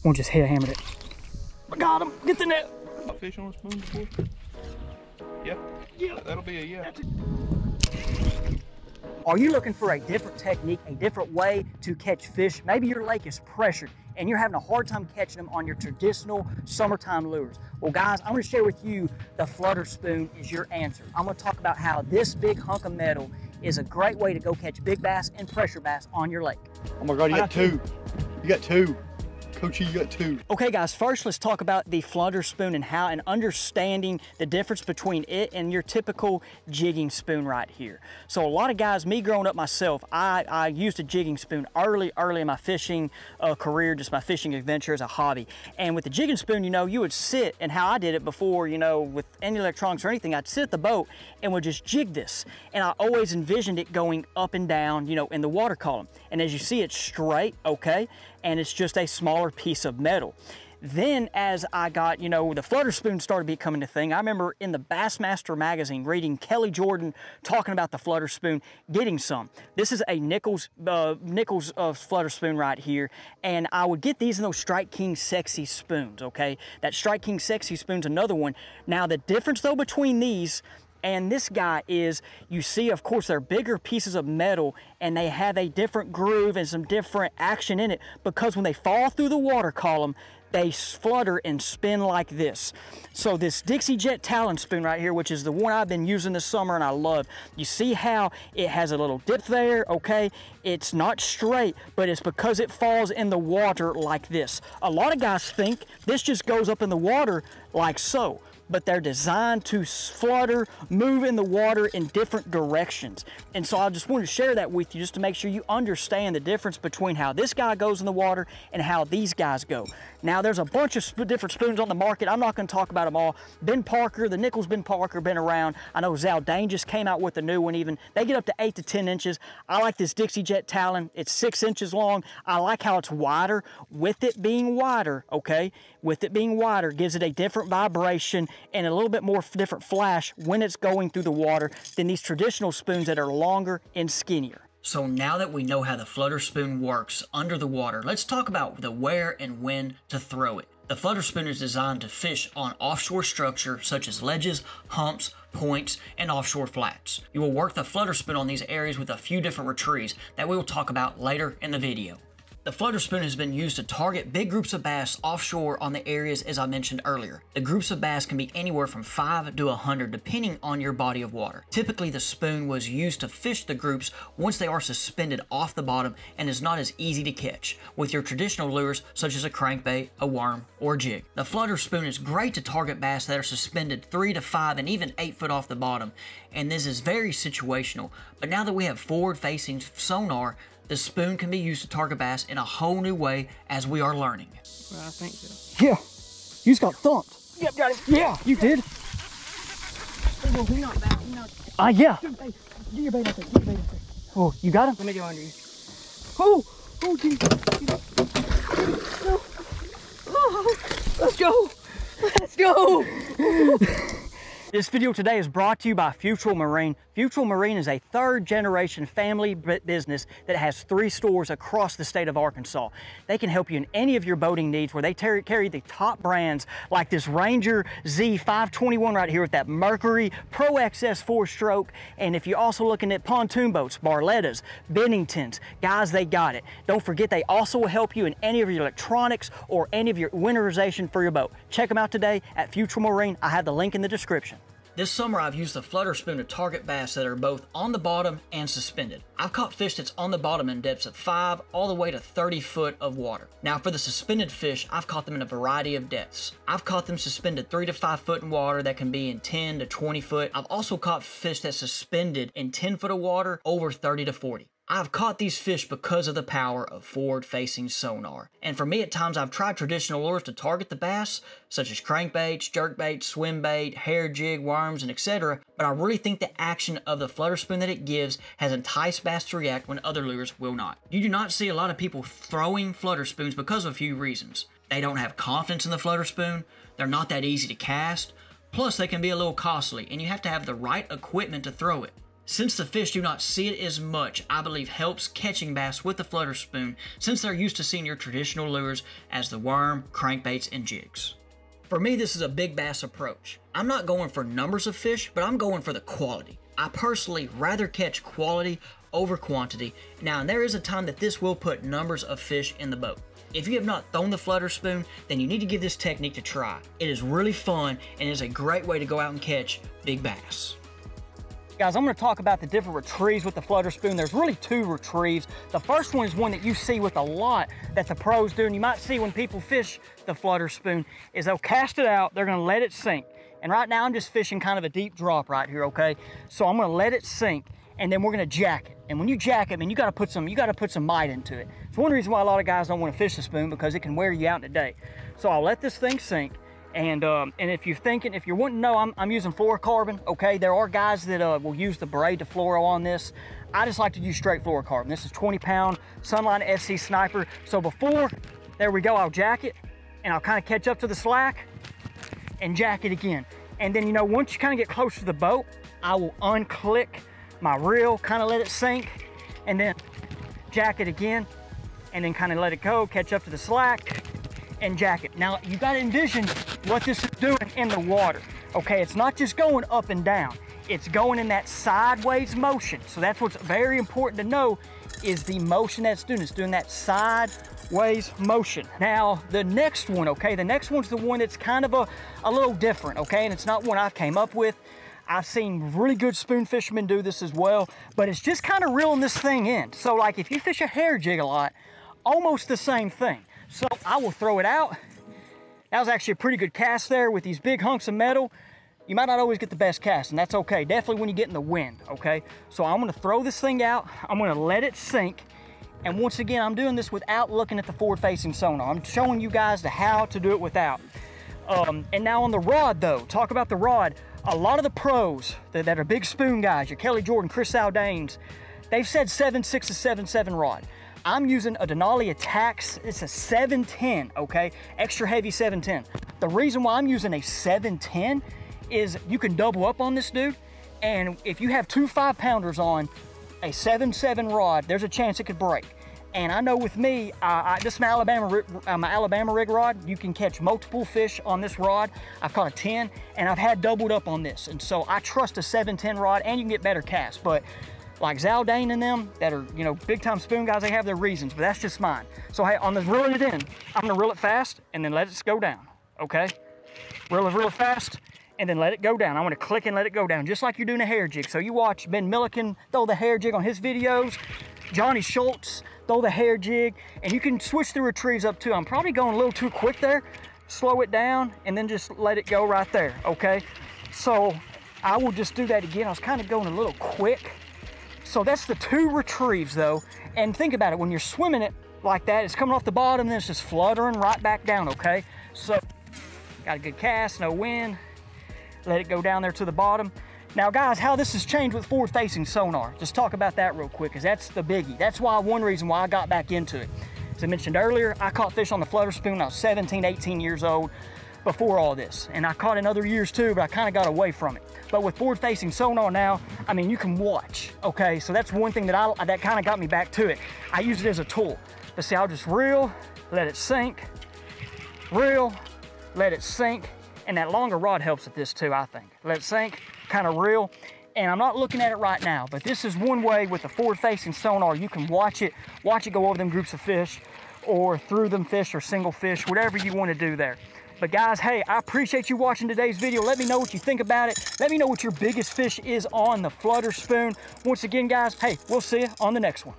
One just hit hammered it. I got him. Get the net. A fish on a spoon before? Yep. Yeah. That'll be a yeah. Are you looking for a different technique, a different way to catch fish? Maybe your lake is pressured and you're having a hard time catching them on your traditional summertime lures. Well guys, I'm gonna share with you the Flutter spoon is your answer. I'm gonna talk about how this big hunk of metal is a great way to go catch big bass and pressure bass on your lake. Oh my God, you got two. You got two. Coachy, you got two. Okay guys, first let's talk about the Flutter spoon and how and understanding the difference between it and your typical jigging spoon right here. So a lot of guys, me growing up myself, I used a jigging spoon early in my fishing career, just my fishing adventure as a hobby. And with the jigging spoon, you know, you would sit, and how I did it before, you know, with any electronics or anything, I'd sit at the boat and would just jig this. And I always envisioned it going up and down, you know, in the water column. And as you see, it's straight, okay? And it's just a smaller piece of metal. Then as I got, you know, the Flutter spoon started becoming a thing, I remember in the Bassmaster magazine reading Kelly Jordan talking about the Flutter spoon, getting some. This is a Nichols Flutter spoon right here, and I would get these in those Strike King Sexy spoons, okay? That Strike King Sexy spoon's another one. Now the difference though between these and this guy is, you see, of course, they're bigger pieces of metal and they have a different groove and some different action in it because when they fall through the water column, they flutter and spin like this. So this Dixie Jet Talon spoon right here, which is the one I've been using this summer and I love, you see how it has a little dip there, okay? It's not straight, but it's because it falls in the water like this. A lot of guys think this just goes up in the water like so, but they're designed to flutter, move in the water in different directions. And so I just wanted to share that with you just to make sure you understand the difference between how this guy goes in the water and how these guys go. Now there's a bunch of different spoons on the market. I'm not gonna talk about them all. Ben Parker, the Nichols Ben Parker, been around. I know Zaldane just came out with a new one even. They get up to 8 to 10 inches. I like this Dixie Jet Talon. It's 6 inches long. I like how it's wider. With it being wider, okay? With it being wider, gives it a different vibration and a little bit more different flash when it's going through the water than these traditional spoons that are longer and skinnier. So now that we know how the Flutter spoon works under the water, let's talk about the where and when to throw it. The Flutter spoon is designed to fish on offshore structure such as ledges, humps, points, and offshore flats. You will work the Flutter spoon on these areas with a few different retrieves that we will talk about later in the video. The Flutter spoon has been used to target big groups of bass offshore on the areas as I mentioned earlier. The groups of bass can be anywhere from 5 to 100 depending on your body of water. Typically the spoon was used to fish the groups once they are suspended off the bottom and is not as easy to catch with your traditional lures such as a crankbait, a worm, or a jig. The Flutter spoon is great to target bass that are suspended 3 to 5 and even 8 foot off the bottom, and this is very situational. But now that we have forward-facing sonar, the spoon can be used to target bass in a whole new way as we are learning. Well, I think so. Yeah, you just got thumped. Yep, got him. Yeah, you did. Well, he not back. He not. Yeah. Get your bait up there. Get your bait up there. Oh, you got him? Let me go under you. Oh, geez. No. Oh, let's go. Let's go. This video today is brought to you by Futural Marine. Futural Marine is a third-generation family business that has 3 stores across the state of Arkansas. They can help you in any of your boating needs where they carry the top brands like this Ranger Z521 right here with that Mercury Pro XS 4-stroke. And if you're also looking at pontoon boats, Barlettas, Benningtons, guys, they got it. Don't forget they also will help you in any of your electronics or any of your winterization for your boat. Check them out today at Futural Marine. I have the link in the description. This summer I've used the Flutter spoon to target bass that are both on the bottom and suspended. I've caught fish that's on the bottom in depths of 5 all the way to 30 foot of water. Now for the suspended fish, I've caught them in a variety of depths. I've caught them suspended 3 to 5 foot in water that can be in 10 to 20 foot. I've also caught fish that's suspended in 10 foot of water over 30 to 40. I've caught these fish because of the power of forward-facing sonar. And for me, at times I've tried traditional lures to target the bass, such as crankbaits, jerkbaits, swim bait, hair jig, worms, and etc. But I really think the action of the Flutter spoon that it gives has enticed bass to react when other lures will not. You do not see a lot of people throwing Flutter spoons because of a few reasons. They don't have confidence in the Flutter spoon, they're not that easy to cast, plus they can be a little costly, and you have to have the right equipment to throw it. Since the fish do not see it as much, I believe helps catching bass with the flutter spoon since they're used to seeing your traditional lures as the worm, crankbaits, and jigs. For me, this is a big bass approach. I'm not going for numbers of fish, but I'm going for the quality. I personally rather catch quality over quantity. Now, there is a time that this will put numbers of fish in the boat. If you have not thrown the flutter spoon, then you need to give this technique a try. It is really fun and is a great way to go out and catch big bass. Guys, I'm going to talk about the different retrieves with the flutter spoon. There's really two retrieves. The first one is one that you see with a lot that the pros do, and you might see when people fish the flutter spoon, is they'll cast it out, they're going to let it sink. And right now I'm just fishing kind of a deep drop right here, okay? So I'm going to let it sink, and then we're going to jack it. And when you jack it, man, you got to put some might into it. It's one reason why a lot of guys don't want to fish the spoon, because it can wear you out in a day. So I'll let this thing sink. And if you're wanting to know, I'm using fluorocarbon, okay? There are guys that will use the braid to fluoro on this. I just like to use straight fluorocarbon. This is 20-pound Sunline SC Sniper. So before, there we go, I'll jack it, and I'll kind of catch up to the slack and jack it again. And then, you know, once you kind of get close to the boat, I will unclick my reel, kind of let it sink, and then jack it again, and then kind of let it go, catch up to the slack, and jack it. Now, you got to envision what this is doing in the water, okay? It's not just going up and down. It's going in that sideways motion. So that's what's very important to know, is the motion that's doing. It's doing that sideways motion. Now, the next one, okay? The next one's the one that's kind of a little different, okay? And it's not one I came up with. I've seen really good spoon fishermen do this as well, but it's just kind of reeling this thing in. So like if you fish a hair jig a lot, almost the same thing. So I will throw it out. That was actually a pretty good cast there with these big hunks of metal. You might not always get the best cast, and that's okay. Definitely when you get in the wind, okay? So I'm gonna throw this thing out. I'm gonna let it sink. And once again, I'm doing this without looking at the forward-facing sonar. I'm showing you guys how to do it without. And now on the rod though, talk about the rod. A lot of the pros that are big spoon guys, your Kelly Jordan, Chris Aldanes, they've said 7.6 to 7.7 rod. I'm using a Denali Attacks. It's a 710, okay? Extra heavy 710. The reason why I'm using a 710 is you can double up on this dude, and if you have two 5-pounders on a 7.7 rod, there's a chance it could break. And I know with me, this is my Alabama rig rod. You can catch multiple fish on this rod. I've caught a 10, and I've had doubled up on this. And so I trust a 710 rod, and you can get better casts. But like Zaldane and them that are, you know, big time spoon guys, they have their reasons, but that's just mine. So hey, on this reeling it in, I'm gonna reel it fast and then let it go down, okay? Reel it fast and then let it go down. I'm gonna click and let it go down, just like you're doing a hair jig. So you watch Ben Milliken throw the hair jig on his videos, Johnny Schultz throw the hair jig, and you can switch the retrieves up too. I'm probably going a little too quick there. Slow it down and then just let it go right there, okay? So I will just do that again. I was kind of going a little quick. So that's the two retrieves though. And think about it, when you're swimming it like that, it's coming off the bottom, then it's just fluttering right back down, okay? So, got a good cast, no wind. Let it go down there to the bottom. Now guys, how this has changed with forward-facing sonar. Just talk about that real quick, because that's the biggie. That's why one reason why I got back into it. As I mentioned earlier, I caught fish on the flutter spoon when I was 17, 18 years old before all this. And I caught in other years too, but I kind of got away from it. But with forward-facing sonar now, I mean, you can watch, okay? So that's one thing that kind of got me back to it. I use it as a tool. But see, I'll just reel, let it sink, reel, let it sink, and that longer rod helps with this too, I think. Let it sink, kind of reel, and I'm not looking at it right now, but this is one way with the forward-facing sonar, you can watch it go over them groups of fish, or through them fish, or single fish, whatever you want to do there. But guys, hey, I appreciate you watching today's video. Let me know what you think about it. Let me know what your biggest fish is on the flutter spoon. Once again, guys, hey, we'll see you on the next one.